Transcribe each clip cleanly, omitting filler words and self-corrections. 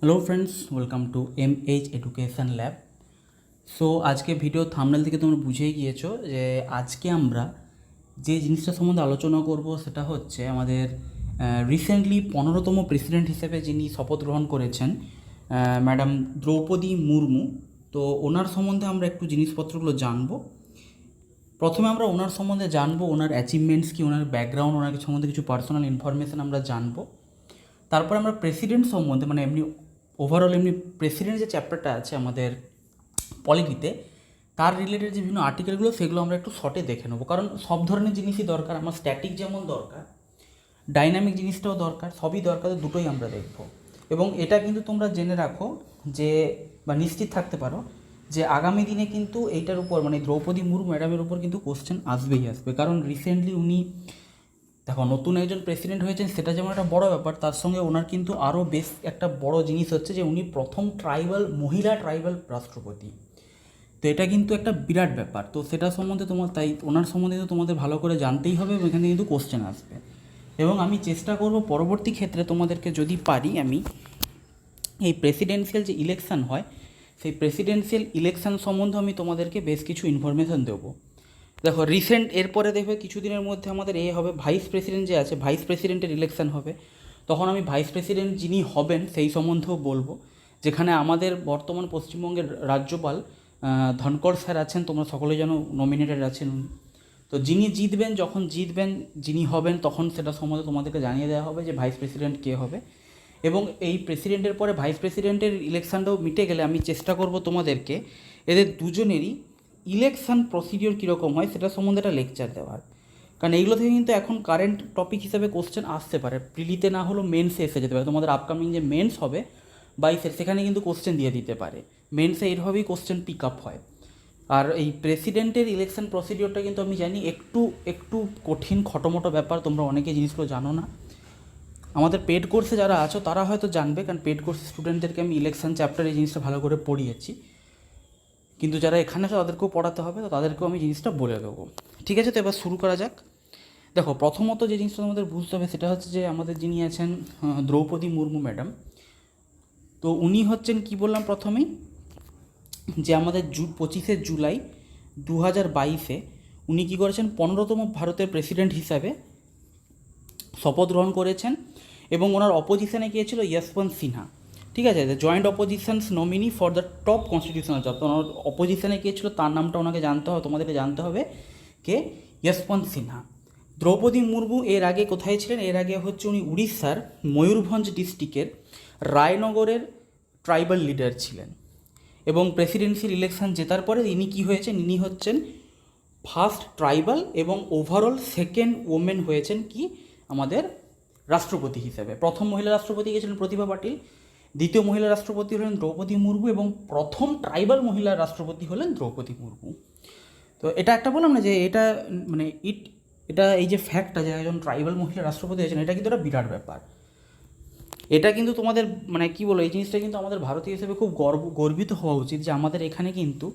Hello friends, welcome to MH education lab. So আজকে video thumbnail থেকে তোমরা বুঝেই গিয়েছো যে আজকে আমরা যে জিনিসটা সম্বন্ধে আলোচনা করব সেটা হচ্ছে আমাদের রিসেন্টলি 15তম প্রেসিডেন্ট হিসেবে যিনি শপথ গ্রহণ করেছেন, ম্যাডাম দ্রৌপদী মুর্মু। তো ওনার সম্বন্ধে আমরা একটু জিনিসপত্রগুলো জানবো। প্রথমে আমরা ওনার সম্বন্ধে জানবো, ওনার অ্যাচিভমেন্টস কি, ওনার ব্যাকগ্রাউন্ড, ওনার সম্বন্ধে কিছু পার্সোনাল ইনফরমেশান আমরা জানবো। তারপর আমরা প্রেসিডেন্ট সম্বন্ধে মানে এমনি ওভারঅল এমনি প্রেসিডেন্ট যে চ্যাপ্টারটা আছে আমাদের পলিটিতে, তার রিলেটেড যে বিভিন্ন আর্টিকেলগুলো সেগুলো আমরা একটু শর্টে দেখে নেবো, কারণ সব ধরনের জিনিসই দরকার। আমার স্ট্যাটিক যেমন দরকার, ডাইনামিক জিনিসটাও দরকার, সবই দরকার, তো দুটোই আমরা দেখব। এবং এটা কিন্তু তোমরা জেনে রাখো যে বা নিশ্চিত থাকতে পারো যে আগামী দিনে কিন্তু এইটার উপর মানে দ্রৌপদী মুর্মু ম্যাডামের উপর কিন্তু কোশ্চেন আসবেই আসবে। কারণ রিসেন্টলি উনি দেখো নতুন একজন প্রেসিডেন্ট হয়েছেন, সেটা যেমন একটা বড় ব্যাপার, তার সঙ্গে ওনার কিন্তু আরও বেশ একটা বড় জিনিস হচ্ছে যে উনি প্রথম মহিলা ট্রাইবাল রাষ্ট্রপতি। তো এটা কিন্তু একটা বিরাট ব্যাপার। তো সেটা সম্বন্ধে তাই ওনার সম্বন্ধে তো তোমাদের ভালো করে জানতেই হবে এবং এখানে কিন্তু কোশ্চেন আসবে। এবং আমি চেষ্টা করব পরবর্তী ক্ষেত্রে তোমাদেরকে যদি পারি আমি এই প্রেসিডেন্সিয়াল যে ইলেকশান হয় সেই প্রেসিডেন্সিয়াল ইলেকশান সম্বন্ধে আমি তোমাদেরকে বেশ কিছু ইনফরমেশান দেবো। দেখো রিসেন্ট এরপরে দেখবে কিছুদিনের মধ্যে আমাদের হবে ভাইস প্রেসিডেন্ট যে আছে, ভাইস প্রেসিডেন্টের ইলেকশান হবে। তখন আমি ভাইস প্রেসিডেন্ট যিনি হবেন সেই সম্বন্ধেও বলবো, যেখানে আমাদের বর্তমান পশ্চিমবঙ্গের রাজ্যপাল ধনকর স্যার আছেন, তোমরা সকলে যেন নমিনেটেড আছেন উনি। তো যিনি জিতবেন, যখন জিতবেন, যিনি হবেন, তখন সেটা সম্বন্ধে তোমাদেরকে জানিয়ে দেওয়া হবে যে ভাইস প্রেসিডেন্ট কে হবে। এবং এই প্রেসিডেন্টের পরে ভাইস প্রেসিডেন্টের ইলেকশানটাও মিটে গেলে আমি চেষ্টা করব তোমাদেরকে এদের দুজনেরই ইলেকশান প্রসিডিওর কীরকম হয় সেটা সম্বন্ধে একটা লেকচার দেওয়ার। কারণ এইগুলো থেকে কিন্তু এখন কারেন্ট টপিক হিসাবে কোশ্চেন আসতে পারে, প্রিলিতে না হলেও মেন্সে এসে যেতে পারে। তোমাদের আপকামিং যে মেন্স হবে 22-এর, সেখানে কিন্তু কোশ্চেন দিয়ে দিতে পারে। মেন্সে এইভাবেই কোশ্চেন পিক আপ হয়। আর এই প্রেসিডেন্টের ইলেকশন প্রসিডিওরটা কিন্তু আমি জানি একটু একটু কঠিন খটোমটো ব্যাপার, তোমরা অনেকে জিনিসগুলো জানো না। আমাদের পেড কোর্সে যারা আছো তারা হয়তো জানবে, কারণ পেড কোর্স স্টুডেন্টদেরকে আমি ইলেকশন চ্যাপ্টারে এই জিনিসটা ভালো করে পড়িয়েছি। কিন্তু যারা এখানে আছে তাদেরকেও পড়াতে হবে, তো তাদেরকেও আমি জিনিসটা বলে দেবো। ঠিক আছে, তো এবার শুরু করা যাক। দেখো প্রথমত যে জিনিসটা আমাদের বুঝতে হবে সেটা হচ্ছে যে আমাদের যিনি আছেন দ্রৌপদী মুর্মু ম্যাডাম, তো উনি হচ্ছেন কি বললাম প্রথমেই যে আমাদের 25শে জুলাই 2022-এ উনি কী করেছেন, 15তম ভারতের প্রেসিডেন্ট হিসাবে শপথ গ্রহণ করেছেন। এবং ওনার অপোজিশনে গিয়েছিল যশবন্ত সিনহা। ঠিক আছে, joint অপোজিশনস nominee for the top constitutional job. তো ওনার অপোজিশনে গিয়েছিল, তার নামটা ওনাকে জানতে হবে, তোমাদেরকে জানতে হবে কে, যশবন্ত সিনহা। দ্রৌপদী মুর্মু এর আগে কোথায় ছিলেন, এর আগে হচ্ছে উনি উড়িষ্যার ময়ূরভঞ্জ ডিস্ট্রিক্টের রায়নগরের ট্রাইবাল লিডার ছিলেন। এবং প্রেসিডেন্সিয়াল ইলেকশন জেতার পরে ইনি কী হয়েছেন, ইনি হচ্ছেন ফার্স্ট ট্রাইবাল এবং ওভারঅল সেকেন্ড ওমেন হয়েছেন কি আমাদের রাষ্ট্রপতি হিসেবে। প্রথম মহিলা রাষ্ট্রপতি গিয়েছিলেন প্রতিভা পাটিল, দ্বিতীয় মহিলা রাষ্ট্রপতি হলেন দ্রৌপদী মুর্মু এবং প্রথম ট্রাইবাল মহিলা রাষ্ট্রপতি হলেন দ্রৌপদী মুর্মু। তো এটা একটা বললাম না যে এটা মানে এটা এই যে ফ্যাক্টটা যে একজন ট্রাইবাল মহিলা রাষ্ট্রপতি হয়েছেন, এটা কিন্তু একটা বিরাট ব্যাপার। এটা কিন্তু তোমাদের মানে কী বলো, এই জিনিসটা কিন্তু আমাদের ভারতীয় হিসেবে খুব গর্বিত হওয়া উচিত যে আমাদের এখানে কিন্তু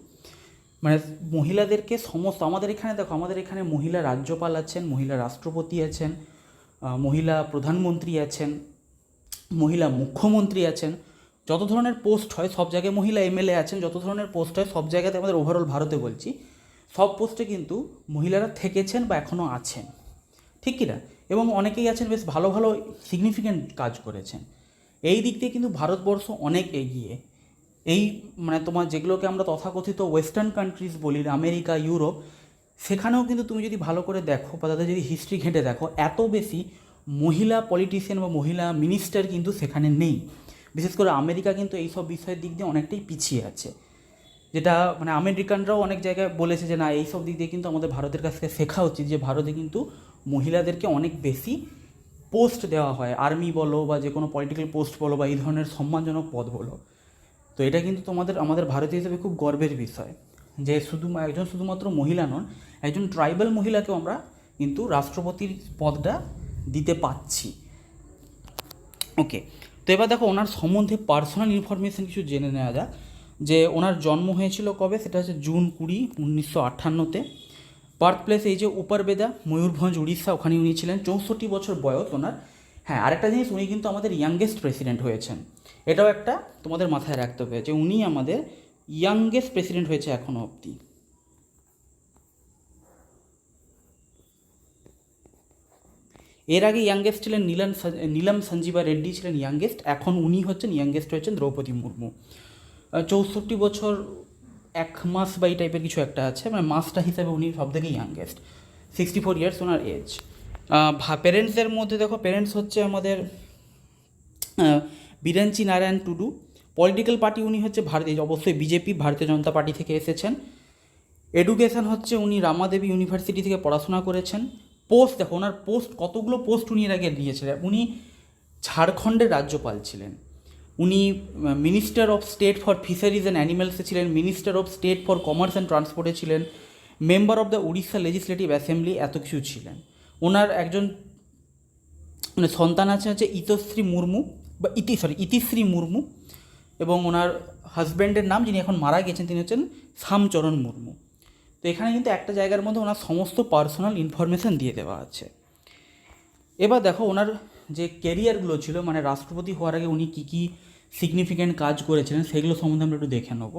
মানে মহিলাদেরকে সমস্ত আমাদের এখানে দেখো, আমাদের এখানে মহিলা রাজ্যপাল আছেন, মহিলা রাষ্ট্রপতি আছেন, মহিলা প্রধানমন্ত্রী আছেন, মহিলা মুখ্যমন্ত্রী আছেন, যত ধরনের পোস্ট হয় সব জায়গায় মহিলা MLA আছেন, যত ধরনের পোস্ট হয় সব জায়গাতে আমাদের ওভারঅল ভারতে বলছি, সব পোস্টে কিন্তু মহিলারা থেকেছেন বা এখনও আছেন, ঠিক কি না? এবং অনেকেই আছেন বেশ ভালো ভালো সিগনিফিক্যান্ট কাজ করেছেন। এই দিক দিয়ে কিন্তু ভারতবর্ষ অনেক এগিয়ে। এই মানে তোমার যেগুলোকে আমরা তথাকথিত ওয়েস্টার্ন কান্ট্রিজ বলি, আমেরিকা, ইউরোপ, সেখানেও কিন্তু তুমি যদি ভালো করে দেখো বা তাদের যদি হিস্ট্রি ঘেঁটে দেখো, এত বেশি মহিলা পলিটিশিয়ান বা মহিলা মিনিস্টার কিন্তু সেখানে নেই। বিশেষ করে আমেরিকা কিন্তু এইসব বিষয়ের দিক দিয়ে অনেকটাই পিছিয়ে আছে, যেটা মানে আমেরিকানরাও অনেক জায়গায় বলেছে যে না, এইসব দিক দিয়ে কিন্তু আমাদের ভারতের কাছ থেকে শেখা উচিত, যে ভারতে কিন্তু মহিলাদেরকে অনেক বেশি পোস্ট দেওয়া হয়, আর্মি বলো বা যে কোনো পলিটিক্যাল পোস্ট বলো বা এই ধরনের সম্মানজনক পদ বলো। তো এটা কিন্তু আমাদের ভারতীয় হিসেবে খুব গর্বের বিষয় যে শুধুমাত্র মহিলা নন, একজন ট্রাইবাল মহিলাকেও আমরা কিন্তু রাষ্ট্রপতির পদটা দিতে পাচ্ছি। ওকে, তো এবার দেখো ওনার সম্বন্ধে পার্সোনাল ইনফরমেশান কিছু জেনে নেওয়া যাক। যে ওনার জন্ম হয়েছিল কবে, সেটা হচ্ছে জুন 20, 1958-তে। বার্থ প্লেস এই যে উপরবেদা, ময়ূরভঞ্জ, উড়িষ্যা, ওখানে উনি ছিলেন। 64 বছর বয়স ওনার। হ্যাঁ, আরেকটা জিনিস, উনি কিন্তু আমাদের ইয়াংগেস্ট প্রেসিডেন্ট হয়েছেন, এটাও একটা তোমাদের মাথায় রাখতে হবে যে উনি আমাদের ইয়াংগেস্ট প্রেসিডেন্ট হয়েছে এখনও অবধি। এর আগে ইয়াংগেস্ট ছিলেন নীলম সঞ্জীবা রেড্ডি ছিলেন ইয়াংগেস্ট, এখন উনি হচ্ছেন ইয়াংগেস্ট হয়েছেন দ্রৌপদী মুর্মু। 64 বছর 1 মাস বা এই টাইপের কিছু একটা আছে, মানে মাসটা হিসাবে উনি সব থেকে ইয়াংগেস্ট, 64 ইয়ার্স ওনার এজ। প্যারেন্টসদের মধ্যে দেখো, প্যারেন্টস হচ্ছে আমাদের বিরাঞ্চি নারায়ণ টুডু। পলিটিক্যাল পার্টি উনি হচ্ছে অবশ্যই বিজেপি, ভারতীয় জনতা পার্টি থেকে এসেছেন। এডুকেশান হচ্ছে উনি রামাদেবী ইউনিভার্সিটি থেকে পড়াশোনা করেছেন। পোস্ট দেখো, ওনার পোস্ট কতগুলো পোস্ট উনি এর আগে নিয়েছিলেন। উনি ঝাড়খণ্ডের রাজ্যপাল ছিলেন, উনি minister of state for fisheries and অ্যানিম্যালসে ছিলেন, minister of state for commerce and ট্রান্সপোর্টে ছিলেন, member of the Orissa legislative assembly, এত কিছু ছিলেন। ওনার একজন মানে সন্তান হচ্ছে ইতশ্রী মুর্মু বা ইতিশ্রী মুর্মু, এবং ওনার হাজব্যান্ডের নাম, যিনি এখন মারা গেছেন, তিনি হচ্ছেন শ্যামচরণ মুর্মু। তো এখানে কিন্তু একটা জায়গার মধ্যে ওনার সমস্ত পার্সোনাল ইনফরমেশান দিয়ে দেওয়া আছে। এবার দেখো ওনার যে ক্যারিয়ারগুলো ছিল, মানে রাষ্ট্রপতি হওয়ার আগে উনি কী কী সিগনিফিক্যান্ট কাজ করেছিলেন সেগুলো সম্বন্ধে আমরা একটু দেখে নেব।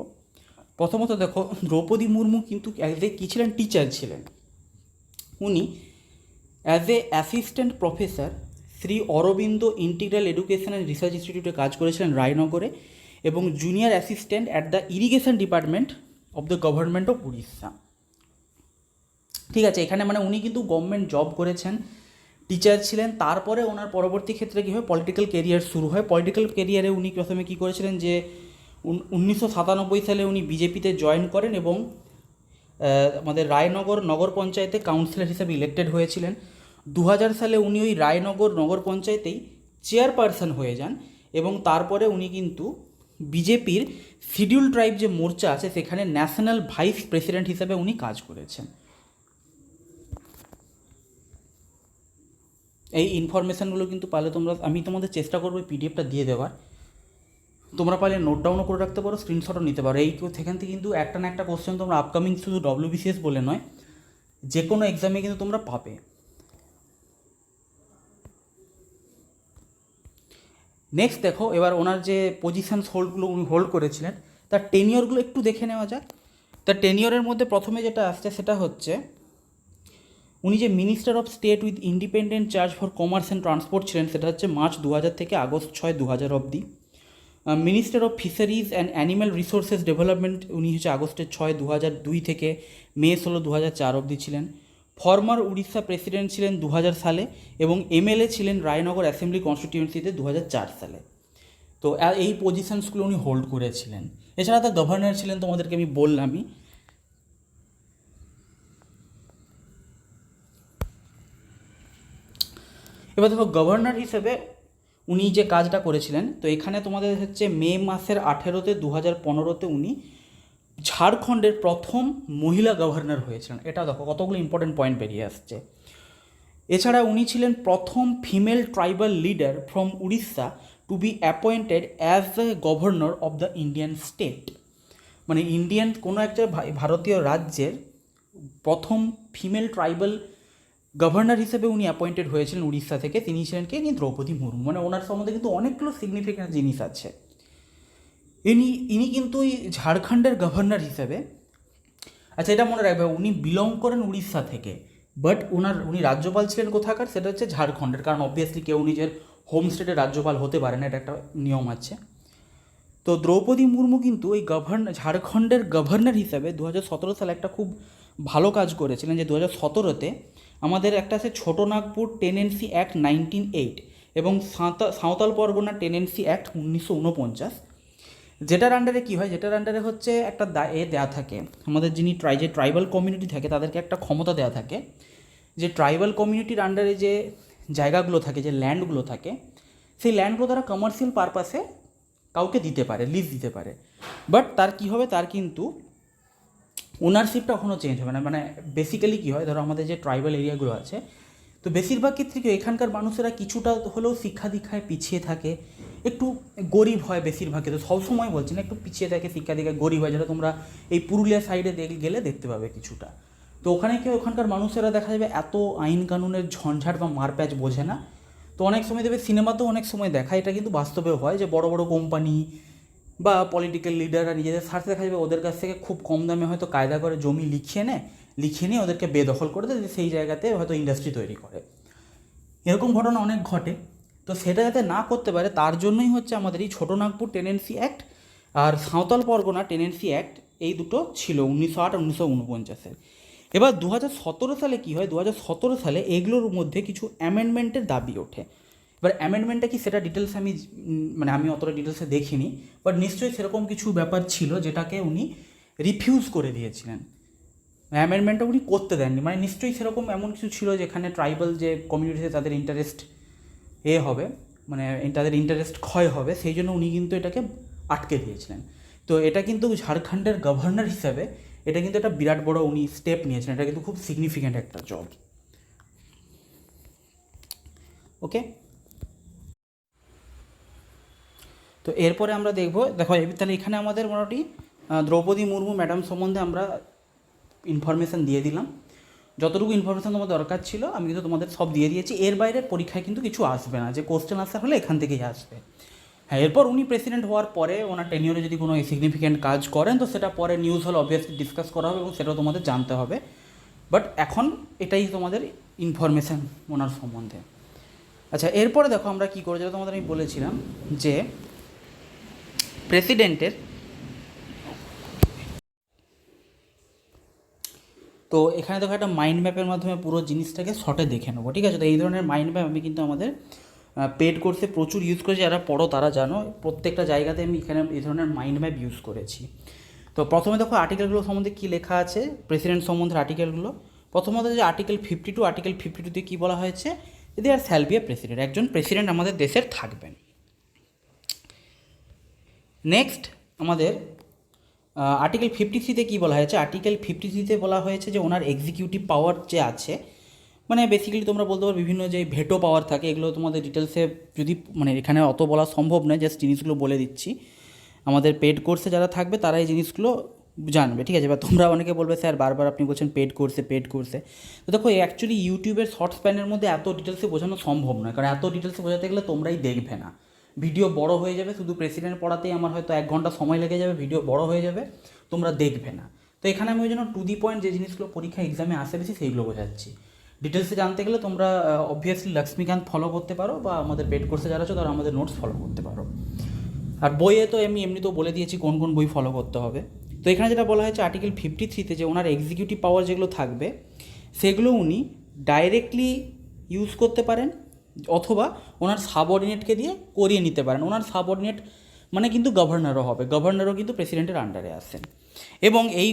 প্রথমত দেখো, দ্রৌপদী মুর্মু কিন্তু কী ছিলেন, টিচার ছিলেন। উনি as a assistant professor Shri Aurobindo integral education and research ইনস্টিটিউটে কাজ করেছিলেন রায়নগরে, এবং junior assistant at the irrigation department of the government of Orissa. ঠিক আছে, এখানে মানে উনি কিন্তু গভর্নমেন্ট জব করেছেন, টিচার ছিলেন। তারপরে ওনার পরবর্তী ক্ষেত্রে কী হয়, পলিটিক্যাল কেরিয়ার শুরু হয়। পলিটিক্যাল কেরিয়ারে উনি প্রথমে কী করেছিলেন যে 1997 সালে উনি বিজেপিতে জয়েন করেন এবং আমাদের রায়নগর নগর পঞ্চায়েতে কাউন্সিলর হিসেবে ইলেক্টেড হয়েছিলেন। 2000 সালে উনি ওই রায়নগর নগর পঞ্চায়েতেই চেয়ারপারসন হয়ে যান, এবং তারপরে উনি কিন্তু বিজেপির শিডিউল ট্রাইব যে মোর্চা আছে সেখানে ন্যাশনাল ভাইস প্রেসিডেন্ট হিসেবে উনি কাজ করেছেন। এই ইনফরমেশানগুলো কিন্তু পারলে আমি তোমাদের চেষ্টা করবো পিডিএফটা দিয়ে দেওয়ার, তোমরা পারলে নোট ডাউনও করে রাখতে পারো, স্ক্রিনশটও নিতে পারো। সেখান থেকে কিন্তু একটা না একটা কোশ্চেন তোমরা আপকামিং শুধু WBCS বলে নয়, যে কোনো এক্সামে কিন্তু তোমরা পাবে। নেক্সট দেখো, এবার ওনার যে পজিশানস হোল্ডগুলো উনি হোল্ড করেছিলেন তার টেনিয়রগুলো একটু দেখে নেওয়া যাক। তার টেনিয়রের মধ্যে প্রথমে যেটা আসছে সেটা হচ্ছে উনি যে minister of state with independent charge for commerce and transport ছিলেন, সেটা হচ্ছে মার্চ 2000 থেকে আগস্ট 6, 2000 অবধি। Minister of fisheries and animal resources development উনি হচ্ছে আগস্টের 6, 2002 থেকে মে 16, 2004 অবধি ছিলেন। ফর্মার উড়িষ্যা প্রেসিডেন্ট ছিলেন 2000 সালে, এবং MLA ছিলেন রায়নগর অ্যাসেম্বলি কনস্টিটিউয়েন্সিতে 2004 সালে। তো এই পজিশনসগুলো উনি হোল্ড করেছিলেন। এছাড়া তার গভর্নর ছিলেন, তোমাদেরকে আমি বললামই। এবার দেখো, গভর্নর হিসেবে উনি যে কাজটা করেছিলেন, তো এখানে তোমাদের হচ্ছে মে মাসের 18-তে 2015-তে উনি ঝাড়খণ্ডের প্রথম মহিলা গভর্নর হয়েছিলেন। এটা দেখো কতগুলো ইম্পর্টেন্ট পয়েন্ট বেরিয়ে আসছে। এছাড়া উনি ছিলেন প্রথম female tribal leader from Orissa to be appointed as the governor of the Indian state, মানে ইন্ডিয়ান কোনো একটা ভারতীয় রাজ্যের প্রথম ফিমেল ট্রাইবাল গভর্নর হিসেবে উনি অ্যাপয়েন্টেড হয়েছিলেন উড়িষ্যা থেকে। তিনি ছিলেন কে, দ্রৌপদী মুর্মু। মানে ওনার সম্বন্ধে কিন্তু অনেকগুলো সিগনিফিক্যান্ট জিনিস আছে। ইনি কিন্তু ওই ঝাড়খণ্ডের গভর্নর হিসেবে, আচ্ছা এটা মনে রাখবে, উনি বিলং করেন উড়িষ্যা থেকে, বাট উনি রাজ্যপাল ছিলেন কোথাকার, সেটা হচ্ছে ঝাড়খণ্ডের। কারণ অবভিয়াসলি কেউ নিজের হোম স্টেটের রাজ্যপাল হতে পারে না, এটা একটা নিয়ম আছে। তো দ্রৌপদী মুর্মু কিন্তু ওই ঝাড়খণ্ডের গভর্নর হিসাবে 2017 সালে একটা খুব ভালো কাজ করেছিলেন, যে 2017-তে আমাদের একটা আছে ছোটনাগপুর টেনেন্সি অ্যাক্ট 1908 এবং সাঁওতাল পরগনা টেনেন্সি অ্যাক্ট 1949, যেটার আন্ডারে কী হয়, যেটার আন্ডারে হচ্ছে একটা দেয়া থাকে আমাদের যে ট্রাইবাল কমিউনিটি থাকে তাদেরকে একটা ক্ষমতা দেওয়া থাকে, যে ট্রাইবাল কমিউনিটির আন্ডারে যে জায়গাগুলো থাকে, যে ল্যান্ডগুলো থাকে, সেই ল্যান্ডগুলো তারা কমার্শিয়াল পারপাসে কাউকে দিতে পারে, লিজ দিতে পারে। বাট তার কী হবে, তার কিন্তু ওনারশিপটা কখনো চেঞ্জ হবে না। মানে বেসিক্যালি কী হয়, ধরো আমাদের যে ট্রাইবাল এরিয়াগুলো আছে, তো বেশিরভাগ ক্ষেত্রে কি এখানকার মানুষেরা কিছুটা হলেও শিক্ষা দীক্ষায় পিছিয়ে থাকে, একটু গরিব হয় বেশিরভাগ ক্ষেত্রে, সবসময় বলছি না, একটু পিছিয়ে থাকে শিক্ষা দীক্ষায়, গরিব হয়, যেটা তোমরা এই পুরুলিয়া সাইডে গেলে দেখতে পাবে কিছুটা। তো ওখানে কি ওখানকার মানুষেরা দেখা যাবে এত আইন কানুনের ঝঞ্ঝাট বা মারপ্যাচ বোঝে না, তো অনেক সময় দেবে, সিনেমাতেও অনেক সময় দেখা, এটা কিন্তু বাস্তবেও হয় যে বড় বড় কোম্পানি বা পলিটিক্যাল লিডাররা নিজেদের স্বার্থে দেখা যাবে ওদের কাছ থেকে খুব কম দামে হয়তো কায়দা করে জমি লিখিয়ে নিয়ে ওদেরকে বেদখল করে দেয়, সেই জায়গাতে হয়তো ইন্ডাস্ট্রি তৈরি করে। এরকম ঘটনা অনেক ঘটে। তো সেটা যাতে না করতে পারে তার জন্যই হচ্ছে আমাদের এই ছোটোনাগপুর টেনেন্সি অ্যাক্ট আর সাঁওতাল পরগনা টেনেন্সি অ্যাক্ট, এই দুটো ছিল 1908 আর 1949-এর। এবার 2017 সালে কী হয়, 2017 সালে এগুলোর মধ্যে কিছু অ্যামেন্ডমেন্টের দাবি ওঠে। এবার অ্যামেন্ডমেন্টটা কি সেটা ডিটেলস আমি অতটা ডিটেলসে দেখিনি, বাট নিশ্চয়ই সেরকম কিছু ব্যাপার ছিল যেটাকে উনি রিফিউজ করে দিয়েছিলেন, অ্যামেন্ডমেন্টটা উনি করতে দেননি। মানে নিশ্চয়ই সেরকম এমন কিছু ছিল যেখানে ট্রাইবাল যে কমিউনিটিতে তাদের ইন্টারেস্ট হবে, মানে তাদের ইন্টারেস্ট ক্ষয় হবে, সেই জন্য উনি কিন্তু এটাকে আটকে দিয়েছিলেন। তো এটা কিন্তু ঝাড়খণ্ডের গভর্নর হিসাবে এটা কিন্তু একটা বিরাট বড় উনি স্টেপ নিয়েছেন, এটা কিন্তু খুব সিগনিফিক্যান্ট একটা জব। ওকে, তো এরপরে আমরা দেখো তাহলে এখানে আমাদের মোটামুটি দ্রৌপদী মুর্মু ম্যাডাম সম্বন্ধে আমরা ইনফরমেশান দিয়ে দিলাম। যতটুকু ইনফরমেশান তোমার দরকার ছিল আমি কিন্তু তোমাদের সব দিয়ে দিয়েছি। এর বাইরে পরীক্ষায় কিন্তু কিছু আসবে না, যে কোশ্চেন আনসার হলে এখান থেকেই আসবে। হ্যাঁ, এরপর উনি প্রেসিডেন্ট হওয়ার পরে ওনার টেনিওরে যদি কোনো সিগনিফিক্যান্ট কাজ করেন তো সেটা পরে নিউজ হলে অবভিয়াসলি ডিসকাস করা হবে এবং সেটাও তোমাদের জানতে হবে। বাট এখন এটাই তোমাদের ইনফরমেশান ওনার সম্বন্ধে। আচ্ছা, এরপরে দেখো আমরা কী করে, যেটা তোমাদের আমি বলেছিলাম যে প্রেসিডেন্টের, তো এখানে দেখো একটা মাইন্ড ম্যাপের মাধ্যমে পুরো জিনিসটাকে শর্টে দেখে নেবো, ঠিক আছে? তো এই ধরনের মাইন্ড ম্যাপ আমি কিন্তু আমাদের পেড কোর্সে প্রচুর ইউজ করেছি, যারা পড়ো তারা জানো, প্রত্যেকটা জায়গাতে আমি এখানে এই ধরনের মাইন্ড ম্যাপ ইউজ করেছি। তো প্রথমে দেখো আর্টিকেলগুলো সম্বন্ধে কী লেখা আছে, প্রেসিডেন্ট সম্বন্ধে আর্টিকেলগুলো। প্রথমত যে আর্টিকেল 52, আর্টিকেল 52-তে কী বলা হয়েছে, যদি আর শ্যাল বি এ প্রেসিডেন্ট, একজন প্রেসিডেন্ট আমাদের দেশের থাকবেন। নেক্সট আমাদের আর্টিকেল 53-তে কী বলা হয়েছে, আর্টিকেল 53-তে বলা হয়েছে যে ওনার এক্সিকিউটিভ পাওয়ার যে আছে, মানে বেসিক্যালি তোমরা বলতে পারো বিভিন্ন যে ভেটো পাওয়ার থাকে, এগুলো তোমাদের ডিটেলসে যদি মানে এখানে অত বলা সম্ভব নয়, জাস্ট জিনিসগুলো বলে দিচ্ছি। আমাদের পেড কোর্সে যারা থাকবে তারা এই জিনিসগুলো জানবে, ঠিক আছে? বা তোমরা অনেকে বলবে স্যার বারবার আপনি বলছেন পেড কোর্সে। তো দেখো অ্যাকচুয়ালি ইউটিউবের শর্ট স্প্যানের মধ্যে এত ডিটেলসে বোঝানো সম্ভব নয়, কারণ এত ডিটেলসে বোঝাতে গেলে তোমরাই দেখবে না, ভিডিও বড় হয়ে যাবে। শুধু প্রেসিডেন্ট পড়াতেই আমার হয়তো 1 ঘন্টা সময় লেগে যাবে, ভিডিও বড় হয়ে যাবে, তোমরা দেখবে না। তো এখানে আমি ওই জন্য টু দি পয়েন্ট যে জিনিসগুলো পরীক্ষা এক্সামে আসে বেশি সেইগুলো বোঝাচ্ছি। ডিটেলসে জানতে গেলে তোমরা অবভিয়াসলি লক্ষ্মীকান্ত ফলো করতে পারো, বা আমাদের পেড কোর্সে যারা আছো তারা আমাদের নোটস ফলো করতে পারো। আর বইয়ে তো আমি এমনিতেও বলে দিয়েছি কোন কোন বই ফলো করতে হবে। তো এখানে যেটা বলা হয়েছে আর্টিকেল 53-তে যে ওনার এক্সিকিউটিভ পাওয়ার যেগুলো থাকবে সেগুলো উনি ডাইরেক্টলি ইউজ করতে পারেন, অথবা ওনার সাবঅর্ডিনেটকে দিয়ে করিয়ে নিতে পারেন। ওনার সাবঅর্ডিনেট মানে কিন্তু গভর্নরও হবে, গভর্নরও কিন্তু প্রেসিডেন্টের আন্ডারে আসেন। এবং এই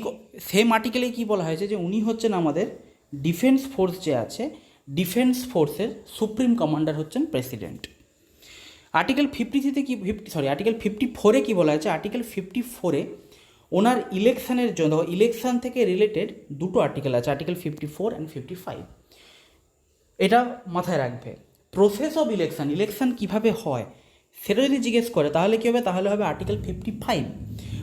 সেম আর্টিকেলে কী বলা হয়েছে যে উনি হচ্ছেন আমাদের ডিফেন্স ফোর্স যে আছে, ডিফেন্স ফোর্সের সুপ্রিম কমান্ডার হচ্ছেন প্রেসিডেন্ট। আর্টিকেল 53-তে আর্টিকেল 54-এ কী বলা হয়েছে, আর্টিকেল 54-এ ওনার ইলেকশানের জন্য, ইলেকশান থেকে রিলেটেড দুটো আর্টিকেল আছে, আর্টিকেল 54 অ্যান্ড 55। এটা মাথায় রাখবে। প্রসেস অফ ইলেকশান কীভাবে হয় সেটা যদি জিজ্ঞেস করে তাহলে কী হবে, তাহলে হবে আর্টিকেল 55।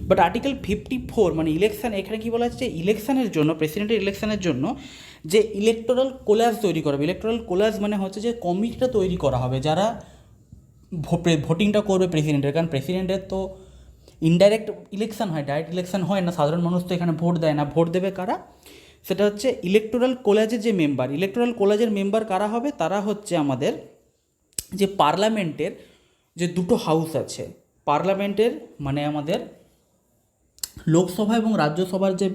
বাট আর্টিকেল 54 মানে ইলেকশান, এখানে কী বলা হচ্ছে যে ইলেকশানের জন্য, প্রেসিডেন্টের ইলেকশানের জন্য যে ইলেকটোরাল কোলাজ তৈরি করা হবে। ইলেকটোরাল কোলাজ মানে হচ্ছে যে কমিটিটা তৈরি করা হবে যারা ভোটিংটা করবে প্রেসিডেন্টের, কারণ প্রেসিডেন্টের তো ইনডাইরেক্ট ইলেকশান হয়, ডাইরেক্ট ইলেকশান হয় না, সাধারণ মানুষ তো এখানে ভোট দেয় না। ভোট দেবে কারা, সেটা হচ্ছে ইলেকটোরাল কোলাজের যে মেম্বার। ইলেকটোরাল কোলাজের মেম্বার কারা হবে, তারা হচ্ছে আমাদের যে পার্লামেন্টের যে দুটো হাউস আছে, পার্লামেন্টের মানে আমাদের লোকসভা এবং রাজ্যসভার যে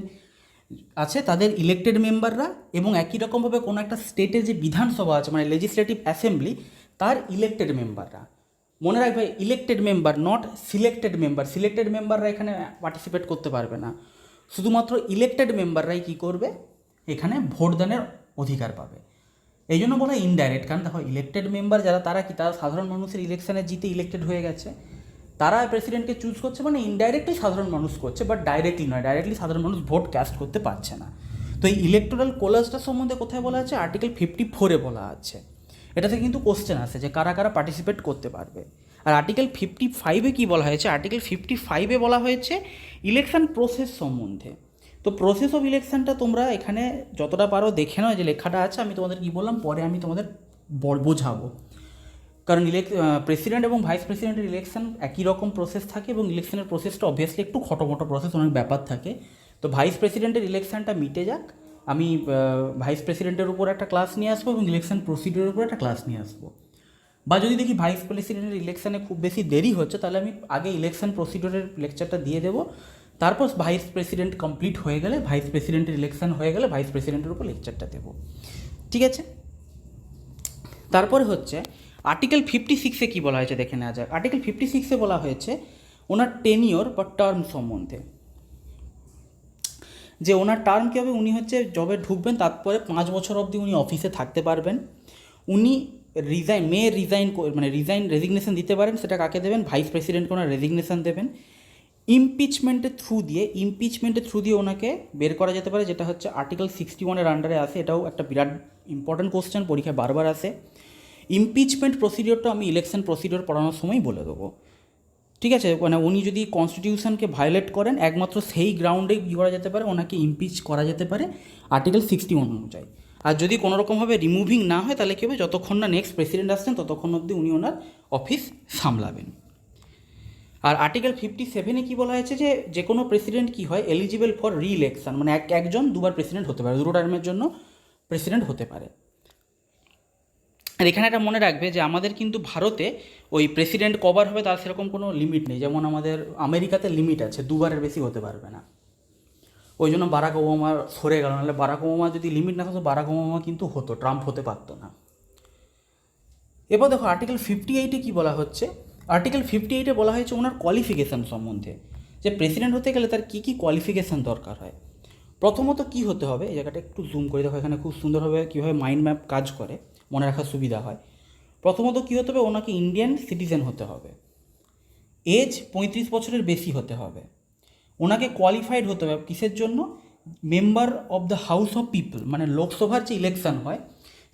আছে তাদের ইলেক্টেড মেম্বাররা, এবং একই রকমভাবে কোনো একটা স্টেটের যে বিধানসভা আছে মানে লেজিসলেটিভ অ্যাসেম্বলি, তার ইলেক্টেড মেম্বাররা। মনে রাখবে elected member, not selected member. Selected মেম্বাররা এখানে পার্টিসিপেট করতে পারবে না, শুধুমাত্র ইলেক্টেড মেম্বাররাই কী করবে, এখানে ভোটদানের অধিকার পাবে। এই জন্য বলা ইনডাইরেক্ট, কারণ দেখো ইলেক্টেড মেম্বার যারা, তারা কি, তারা সাধারণ মানুষের ইলেকশানে জিতে ইলেক্টেড হয়ে গেছে, তারা প্রেসিডেন্টকে চুজ করছে, মানে ইনডাইরেক্টলি সাধারণ মানুষ করছে, বাট ডাইরেক্টলি নয়, ডাইরেক্টলি সাধারণ মানুষ ভোট ক্যাস্ট করতে পারছে না। তো এই ইলেকটোরাল কোলাজটার সম্বন্ধে কোথায় বলা আছে, আর্টিকেল 54-এ বলা আছে। এটাতে কিন্তু কোশ্চেন আসে যে কারা কারা পার্টিসিপেট করতে পারবে। আর আর্টিকেল 55-এ কী বলা হয়েছে, আর্টিকেল 55-এ বলা হয়েছে ইলেকশন প্রসেস সম্বন্ধে। তো প্রসেস অফ ইলেকশানটা তোমরা এখানে যতটা পারো দেখে নাও, যে লেখাটা আছে। আমি তোমাদের কী বললাম পরে আমি তোমাদের বোঝাবো। কারণ প্রেসিডেন্ট এবং ভাইস প্রেসিডেন্টের ইলেকশন একই রকম প্রসেস থাকে এবং ইলেকশনের প্রসেসটা অবভিয়াসলি একটু খটোমটো প্রসেস, অনেক ব্যাপার থাকে। তো ভাইস প্রেসিডেন্টের ইলেকশনটা মিটে যাক, আমি ভাইস প্রেসিডেন্টের উপর একটা ক্লাস নিয়ে আসবো এবং ইলেকশন প্রসিডিওরের উপর একটা ক্লাস নিয়ে আসবো। বা যদি দেখি ভাইস প্রেসিডেন্টের ইলেকশানে খুব বেশি দেরি হচ্ছে, তাহলে আমি আগে ইলেকশন প্রসিডিওরের লেকচারটা দিয়ে দেবো, তারপর ভাইস প্রেসিডেন্ট কমপ্লিট হয়ে গেলে, ভাইস প্রেসিডেন্টের ইলেকশন হয়ে গেলে ভাইস প্রেসিডেন্টের উপর লেকচারটা দেবো, ঠিক আছে। তারপরে হচ্ছে আর্টিকেল 56-এ কী বলা হয়েছে দেখে নেওয়া যাক। আর্টিকেল 56-এ বলা হয়েছে ওনার টেনিওর বা টার্ম সম্বন্ধে, যে ওনার টার্ম কী হবে, উনি হচ্ছে জবে ঢুকবেন তারপরে 5 বছর অবধি উনি অফিসে থাকতে পারবেন। উনি রেজিগনেশন দিতে পারেন, সেটা কাকে দেবেন, ভাইস প্রেসিডেন্টকে ওনার রেজিগনেশন দেবেন। ইমপিচমেন্টের থ্রু দিয়ে ওনাকে বের করা যেতে পারে, যেটা হচ্ছে আর্টিকেল 61-এর আন্ডারে আসে। এটাও একটা বিরাট ইম্পর্ট্যান্ট কোশ্চেন, পরীক্ষায় বারবার আসে। ইমপিচমেন্ট প্রসিডিওরটা আমি ইলেকশন প্রসিডিওর পড়ানোর সময় বলে দেবো, ঠিক আছে। মানে উনি যদি কনস্টিটিউশনকে ভায়োলেট করেন, একমাত্র সেই গ্রাউন্ডেই কী করা যেতে পারে, ওনাকে ইমপিচ করা যেতে পারে আর্টিকেল 61 অনুযায়ী। আর যদি কোনো রকমভাবে রিমুভিং না হয়, তাহলে কী হবে, যতক্ষণ না নেক্সট প্রেসিডেন্ট আসছেন ততক্ষণ অবধি উনি ওনার অফিস সামলাবেন। আর আর্টিকেল 57-এ কী বলা হয়েছে, যে কোনো প্রেসিডেন্ট কী হয়, এলিজিবল ফর রি ইলেকশন, মানে একজন দুবার প্রেসিডেন্ট হতে পারে, 2 টার্মের জন্য প্রেসিডেন্ট হতে পারে। আর এখানে একটা মনে রাখবে যে আমাদের কিন্তু ভারতে ওই প্রেসিডেন্ট কবার হবে তার সেরকম কোনো লিমিট নেই, যেমন আমাদের আমেরিকাতে লিমিট আছে, 2বারের বেশি হতে পারবে না। ওই জন্য বারাক ওবামা সরে গেল, নাহলে বারাক ওবামা যদি লিমিট না থাকতো, বারাক ওবামা কিন্তু হতো, ট্রাম্প হতে পারতো না। এবার দেখো আর্টিকেল 58-এ কী বলা হচ্ছে। আর্টিকেল 58-এ বলা হয়েছে ওনার কোয়ালিফিকেশান সম্বন্ধে, যে প্রেসিডেন্ট হতে গেলে তার কী কী কোয়ালিফিকেশান দরকার হয়। প্রথমত কী হতে হবে, এই জায়গাটা একটু জুম করে দেখো, এখানে খুব সুন্দরভাবে কীভাবে মাইন্ড ম্যাপ কাজ করে, মনে রাখার সুবিধা হয়। প্রথমত কী হতে হবে, ওনাকে ইন্ডিয়ান সিটিজেন হতে হবে, এজ 35 বছরের বেশি হতে হবে, ওনাকে কোয়ালিফাইড হতে হবে কিসের জন্য, member of the house of people, মানে লোকসভার যে ইলেকশান হয়,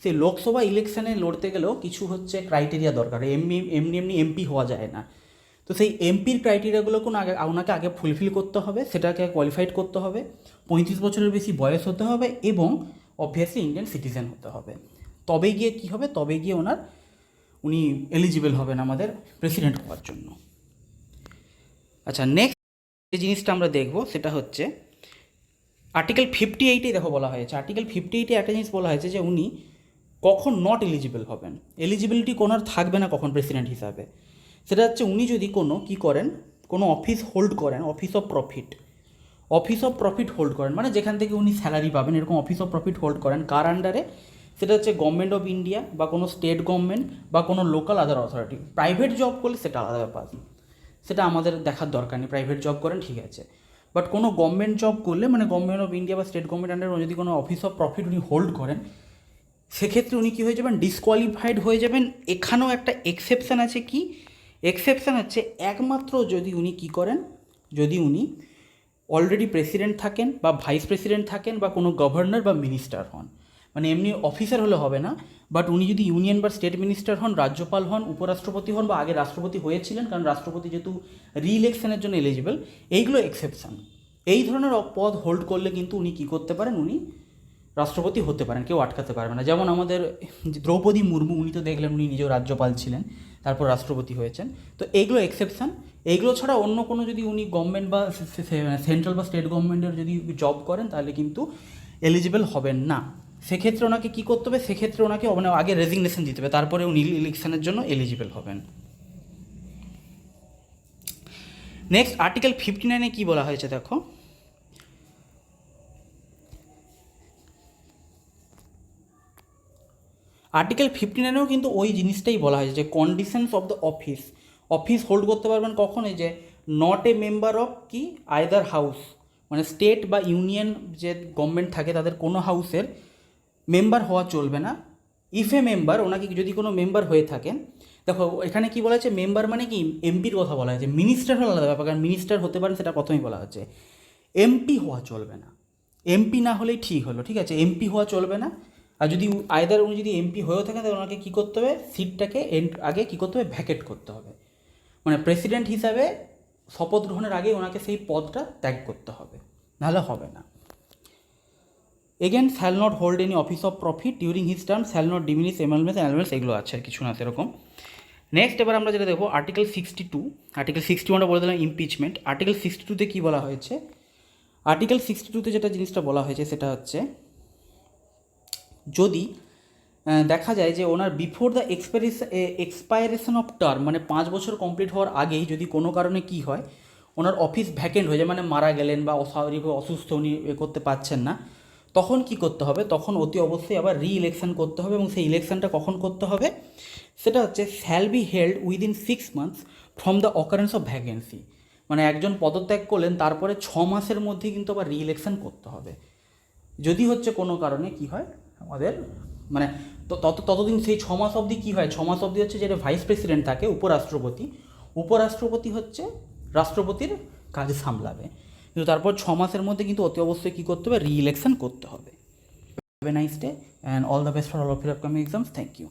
সেই লোকসভা ইলেকশানে লড়তে গেলেও কিছু হচ্ছে ক্রাইটেরিয়া দরকার, এমনি এমপি হওয়া যায় না। তো সেই এমপির ক্রাইটেরিয়াগুলোকে ওনাকে আগে ফুলফিল করতে হবে, সেটাকে কোয়ালিফাইড করতে হবে, 35 বছরের বেশি বয়স হতে হবে এবং অবভিয়াসলি ইন্ডিয়ান সিটিজেন হতে হবে। তবে গিয়ে কী হবে, তবে গিয়ে উনি এলিজিবল হবেন আমাদের প্রেসিডেন্ট হওয়ার জন্য। আচ্ছা, নেক্সট যে জিনিসটা আমরা দেখব সেটা হচ্ছে আর্টিকেল 58-এ দেখো বলা হয়েছে, আর্টিকেল 58-এ একটা জিনিস বলা হয়েছে যে উনি কখন নট এলিজিবল হবেন, এলিজিবিলিটি কোনার থাকবে না কখন প্রেসিডেন্ট হিসাবে। সেটা হচ্ছে উনি যদি কোনো অফিস হোল্ড করেন, অফিস অফ প্রফিট হোল্ড করেন, মানে যেখান থেকে উনি স্যালারি পাবেন, এরকম অফিস অফ প্রফিট হোল্ড করেন, কার আন্ডারে, সেটা হচ্ছে গভর্নমেন্ট অফ ইন্ডিয়া বা কোনো স্টেট গভর্নমেন্ট বা কোনো লোকাল আদার অথরিটি। প্রাইভেট জব করলে সেটা আলাদা ব্যাপার, সেটা আমাদের দেখার দরকার নেই, প্রাইভেট জব করেন ঠিক আছে। বাট কোনো গভর্নমেন্ট জব করলে, মানে গভর্নমেন্ট অফ ইন্ডিয়া বা স্টেট গভর্নমেন্ট আন্ডারে যদি কোনো অফিস অফ প্রফিট উনি হোল্ড করেন, সেক্ষেত্রে উনি কী হয়ে যাবেন, ডিসকোয়ালিফাইড হয়ে যাবেন। এখানেও একটা এক্সেপশান আছে, কি এক্সেপশান হচ্ছে, একমাত্র যদি উনি কী করেন, যদি উনি অলরেডি প্রেসিডেন্ট থাকেন বা ভাইস প্রেসিডেন্ট থাকেন বা কোনো গভর্নর বা মিনিস্টার হন, মানে এমনি অফিসার হলে হবে না, বাট উনি যদি ইউনিয়ন বা স্টেট মিনিস্টার হন, রাজ্যপাল হন, উপরাষ্ট্রপতি হন বা আগে রাষ্ট্রপতি হয়েছিলেন, কারণ রাষ্ট্রপতি যেহেতু রি ইলেকশনের জন্য এলিজিবল, এইগুলো এক্সেপশান। এই ধরনের পদ হোল্ড করলে কিন্তু উনি কী করতে পারেন, উনি রাষ্ট্রপতি হতে পারেন, কেউ আটকাতে পারবে না। যেমন আমাদের দ্রৌপদী মুর্মু, উনি তো দেখলেন উনি নিজেও রাজ্যপাল ছিলেন, তারপর রাষ্ট্রপতি হয়েছেন। তো এইগুলো এক্সেপশান। এইগুলো ছাড়া অন্য কোনো যদি উনি গভর্নমেন্ট বা সেন্ট্রাল বা স্টেট গভর্নমেন্টের যদি জব করেন, তাহলে কিন্তু এলিজিবল হবেন না। সেক্ষেত্রে ওনাকে কী করতে হবে, সেক্ষেত্রে ওনাকে আগে রেজিগনেশন দিতে হবে, তারপরে উনি ইলেকশনের জন্য এলিজিবল হবেন। নেক্সট আর্টিকেল 59-এ কী বলা হয়েছে দেখো, আর্টিকেল 59-এও কিন্তু ওই জিনিসটাই বলা হয়েছে, যে conditions of the office hold করতে পারবেন কখন, এই যে নট এ মেম্বার অফ কি আইদার হাউস, মানে স্টেট বা ইউনিয়ন যে গভর্নমেন্ট থাকে তাদের কোনো হাউসের মেম্বার হওয়া চলবে না। ইফ এ মেম্বার, ওনাকে যদি কোনো মেম্বার হয়ে থাকেন, দেখো এখানে কি বলা হচ্ছে, মেম্বার মানে কি এমপির কথা বলা হয়েছে, মিনিস্টার হলে আলাদা ব্যাপার, কারণ মিনিস্টার হতে পারেন সেটা প্রথমেই বলা হচ্ছে। এমপি হওয়া চলবে না, এমপি না হলেই ঠিক হলো, ঠিক আছে, এমপি হওয়া চলবে না। আর যদি উনি যদি এমপি হয়েও থাকেন, তাহলে ওনাকে কী করতে হবে, সিটটাকে আগে কী করতে হবে, ভ্যাকেট করতে হবে, মানে প্রেসিডেন্ট হিসাবে শপথ গ্রহণের আগে ওনাকে সেই পদটা ত্যাগ করতে হবে, নাহলে হবে না। Again shall not hold any office of profit during his term, shall not diminish MLS, এগুলো আছে আর কিছু না সেরকম। নেক্সট এবার আমরা যেটা দেখবো আর্টিকেল 62। আর্টিকেল 61টা বলে দিলাম ইমপিচমেন্ট। আর্টিকেল 62তে কী বলা হয়েছে? আর্টিকেল 62তে যেটা জিনিসটা বলা হয়েছে সেটা হচ্ছে, যদি দেখা যায় যে ওনার before the expiration of term, মানে 5 বছর কমপ্লিট হওয়ার আগেই যদি কোনো কারণে কী হয়, ওনার অফিস ভ্যাকেন্ট হয়ে যায়, মানে মারা গেলেন বা অস্বাভাবিকভাবে অসুস্থ, উনি করতে পারছেন না, তখন কি করতে হবে? তখন অতি অবশ্যই আবার রি ইলেকশন করতে হবে। এবং সেই ইলেকশনটা কখন করতে হবে? সেটা হচ্ছে shall be held within 6 months from the occurrence of vacancy. মানে একজন পদত্যাগ করলেন, তারপরে 6 মাসের মধ্যেই কিন্তু আবার রি ইলেকশন করতে হবে। যদি হচ্ছে কোনো কারণে কি হয় আমাদের, মানে ততদিন সেই 6 মাস অবধি কী হয়, 6 মাস অবধি হচ্ছে যেটা ভাইস প্রেসিডেন্ট থাকে, উপরাষ্ট্রপতি, উপরাষ্ট্রপতি হচ্ছে রাষ্ট্রপতির কাজ সামলাবে। কিন্তু তারপর 6 মাসের মধ্যে কিন্তু অতি অবশ্যই কী করতে হবে? রি ইলেকশন করতে হবে। Have a nice day and all the best for all of your upcoming exams. Thank you.